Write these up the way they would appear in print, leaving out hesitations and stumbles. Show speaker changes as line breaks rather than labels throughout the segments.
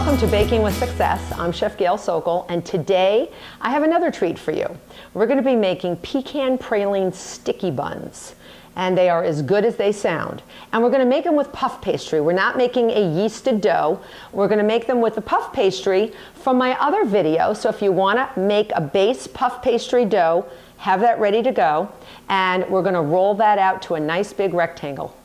Welcome to Baking with Success. I'm Chef Gail Sokol, and today I have another treat for you. We're going to be making pecan praline sticky buns, and they are as good as they sound. And we're going to make them with puff pastry. We're not making a yeasted dough. We're going to make them with the puff pastry from my other video. So if you want to make a base puff pastry dough, have that ready to go, and we're going to roll that out to a nice big rectangle.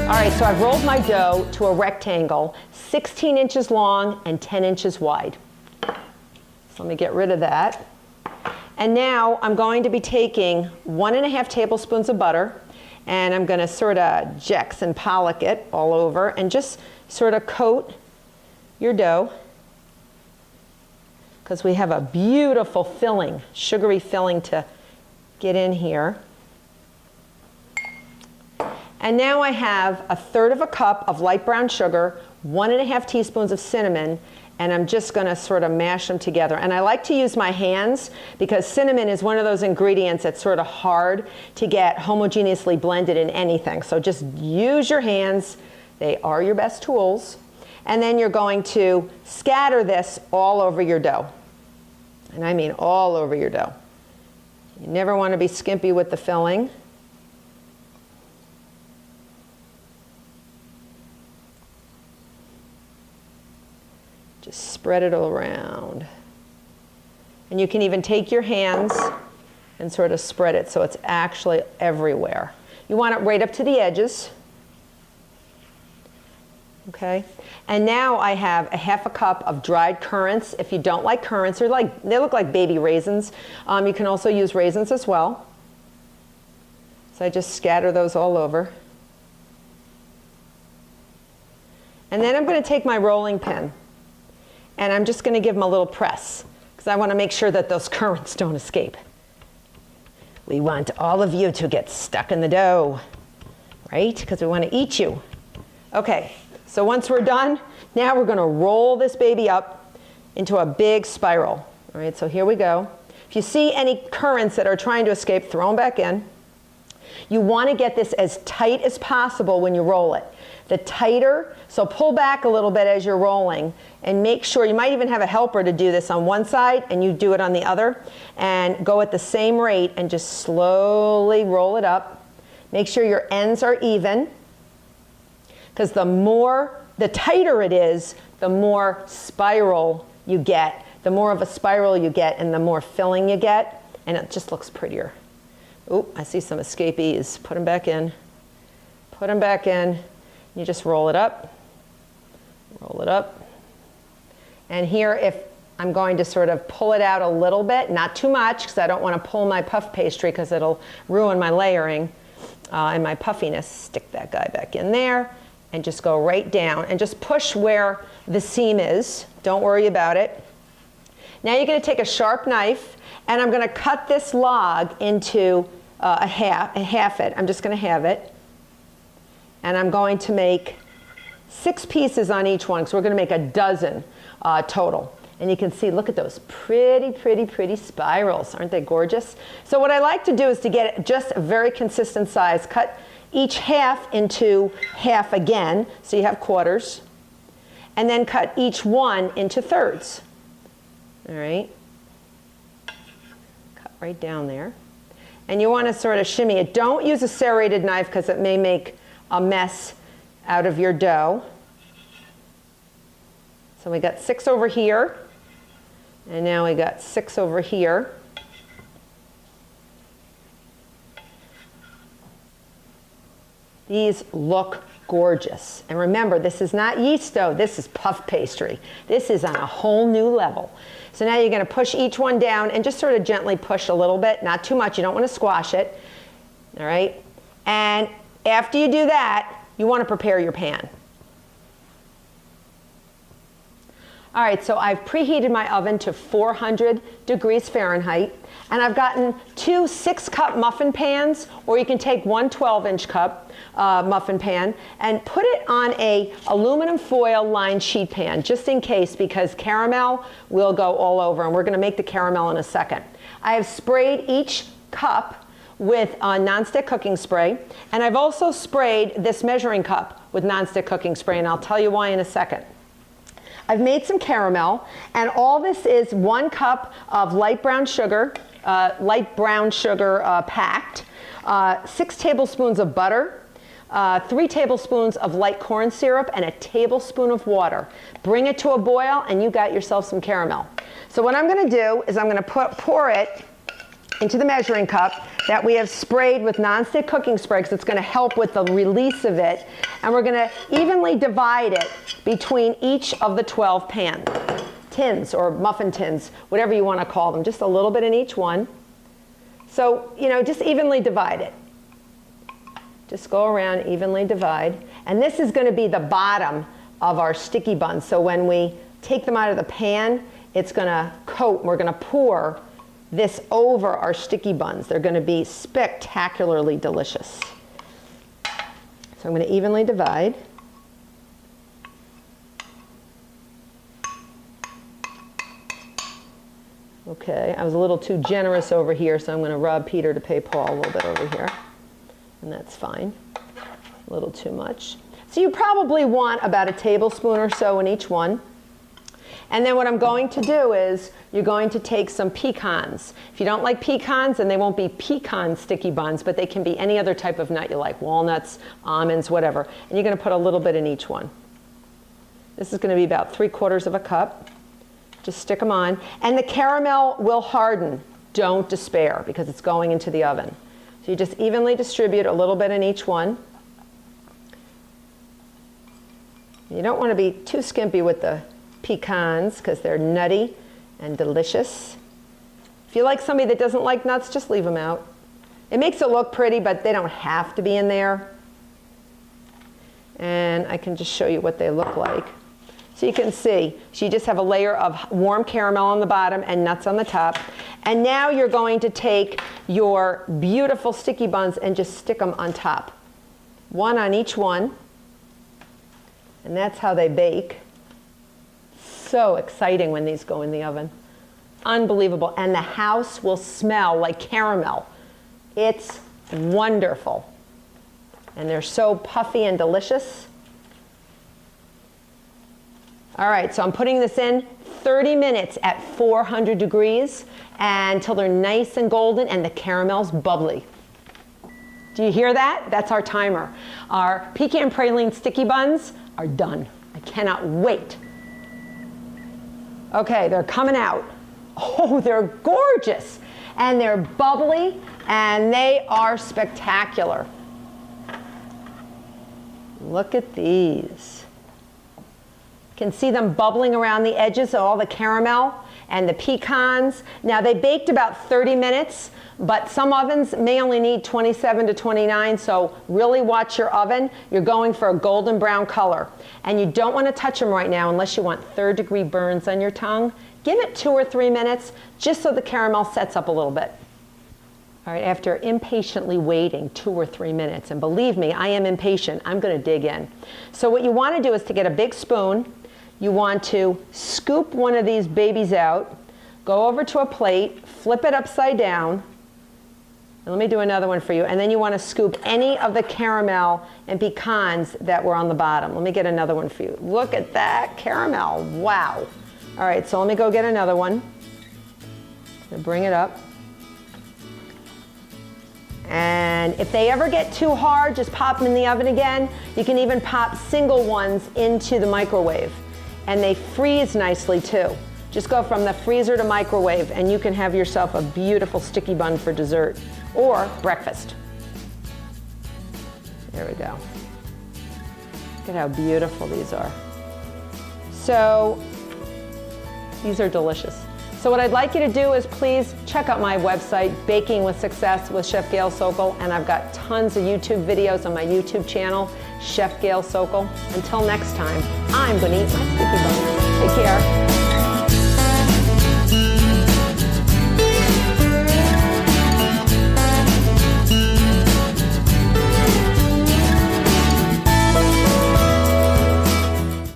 All right, so I've rolled my dough to a rectangle, 16 inches long and 10 inches wide. So let me get rid of that. And now I'm going to be taking 1.5 tablespoons of butter, and I'm going to sort of Jackson Pollock it all over and just sort of coat your dough, because we have a beautiful filling, sugary filling to get in here. And now I have 1/3 cup of light brown sugar, 1.5 teaspoons of cinnamon, and I'm just going to sort of mash them together. And I like to use my hands because cinnamon is one of those ingredients that's sort of hard to get homogeneously blended in anything. So just use your hands. They are your best tools. And then you're going to scatter this all over your dough. And I mean all over your dough. You never want to be skimpy with the filling. Just spread it all around. And you can even take your hands and sort of spread it so it's actually everywhere. You want it right up to the edges. Okay? And now I have 1/2 cup of dried currants. If you don't like currants, they look like baby raisins. You can also use raisins as well. So I just scatter those all over. And then I'm going to take my rolling pin, and I'm just going to give them a little press because I want to make sure that those currants don't escape. We want all of you to get stuck in the dough, right? Because we want to eat you. Okay, so once we're done, now we're going to roll this baby up into a big spiral. All right, so here we go. If you see any currants that are trying to escape, throw them back in. You want to get this as tight as possible when you roll it. The tighter, so pull back a little bit as you're rolling and make sure, you might even have a helper to do this on one side and you do it on the other, and go at the same rate and just slowly roll it up. Make sure your ends are even, because the tighter it is, the more spiral you get, the more of a spiral you get and the more filling you get, and it just looks prettier. Oop, I see some escapees. Put them back in. Put them back in. You just roll it up. Roll it up. And here, if I'm going to sort of pull it out a little bit, not too much, because I don't want to pull my puff pastry because it'll ruin my layering and my puffiness. Stick that guy back in there and just go right down and just push where the seam is. Don't worry about it. Now you're going to take a sharp knife, and I'm going to cut this log into half it. I'm just going to have it. And I'm going to make 6 pieces on each one, because we're going to make a dozen total. And you can see, look at those pretty, pretty, pretty spirals. Aren't they gorgeous? So what I like to do is to get it just a very consistent size. Cut each half into half again, so you have quarters. And then cut each one into thirds. All right. Cut right down there. And you want to sort of shimmy it. Don't use a serrated knife because it may make a mess out of your dough. So we got 6 over here, and now we got 6 over here. These look gorgeous. And remember, this is not yeast dough, this is puff pastry. This is on a whole new level. So now you're going to push each one down and just sort of gently push a little bit, not too much, you don't want to squash it. All right? And after you do that, you want to prepare your pan. All right, so I've preheated my oven to 400 degrees Fahrenheit, and I've gotten 2 6-cup muffin pans, or you can take one 12-inch cup muffin pan and put it on a aluminum foil lined sheet pan, just in case, because caramel will go all over, and we're gonna make the caramel in a second. I have sprayed each cup with nonstick cooking spray, and I've also sprayed this measuring cup with nonstick cooking spray, and I'll tell you why in a second. I've made some caramel, and all this is 1 cup of light brown sugar packed, 6 tablespoons of butter, 3 tablespoons of light corn syrup, and a tablespoon of water. Bring it to a boil, and you got yourself some caramel. So what I'm gonna do is I'm gonna pour it into the measuring cup that we have sprayed with nonstick cooking spray, because it's going to help with the release of it. And we're going to evenly divide it between each of the 12 tins or muffin tins, whatever you want to call them, just a little bit in each one. So, you know, just evenly divide it. Just go around, evenly divide. And this is going to be the bottom of our sticky buns. So when we take them out of the pan, it's going to coat, we're going to pour this over our sticky buns. They're going to be spectacularly delicious. So I'm going to evenly divide. Okay, I was a little too generous over here, so I'm going to rob Peter to pay Paul a little bit over here. And that's fine. A little too much. So you probably want about a tablespoon or so in each one. And then what I'm going to do is you're going to take some pecans. If you don't like pecans, then they won't be pecan sticky buns, but they can be any other type of nut you like, walnuts, almonds, whatever. And you're going to put a little bit in each one. This is going to be about 3/4 of a cup. Just stick them on. And the caramel will harden. Don't despair, because it's going into the oven. So you just evenly distribute a little bit in each one. You don't want to be too skimpy with the pecans, because they're nutty and delicious. If you like somebody that doesn't like nuts, just leave them out. It makes it look pretty, but they don't have to be in there. And I can just show you what they look like. So you can see, so you just have a layer of warm caramel on the bottom and nuts on the top. And now you're going to take your beautiful sticky buns and just stick them on top. One on each one. And that's how they bake. So exciting when these go in the oven. Unbelievable. And the house will smell like caramel. It's wonderful. And they're so puffy and delicious. All right, so I'm putting this in 30 minutes at 400 degrees until they're nice and golden and the caramel's bubbly. Do you hear that? That's our timer. Our pecan praline sticky buns are done. I cannot wait. Okay, they're coming out. Oh, they're gorgeous. And they're bubbly, and they are spectacular. Look at these. You can see them bubbling around the edges of all the caramel and the pecans. Now, they baked about 30 minutes, but some ovens may only need 27 to 29, so really watch your oven. You're going for a golden brown color. And you don't want to touch them right now unless you want third-degree burns on your tongue. Give it 2 or 3 minutes, just so the caramel sets up a little bit. All right, after impatiently waiting 2 or 3 minutes, and believe me, I am impatient, I'm going to dig in. So what you want to do is to get a big spoon. You want to scoop one of these babies out, go over to a plate, flip it upside down, and let me do another one for you. And then you want to scoop any of the caramel and pecans that were on the bottom. Let me get another one for you. Look at that caramel. Wow. All right, so let me go get another one. And bring it up. And if they ever get too hard, just pop them in the oven again. You can even pop single ones into the microwave. And they freeze nicely too. Just go from the freezer to microwave and you can have yourself a beautiful sticky bun for dessert or breakfast. There we go. Look at how beautiful these are. So, these are delicious. So what I'd like you to do is please check out my website, Baking with Success with Chef Gail Sokol, and I've got tons of YouTube videos on my YouTube channel, Chef Gail Sokol. Until next time, I'm going to eat my sticky buns. Take care.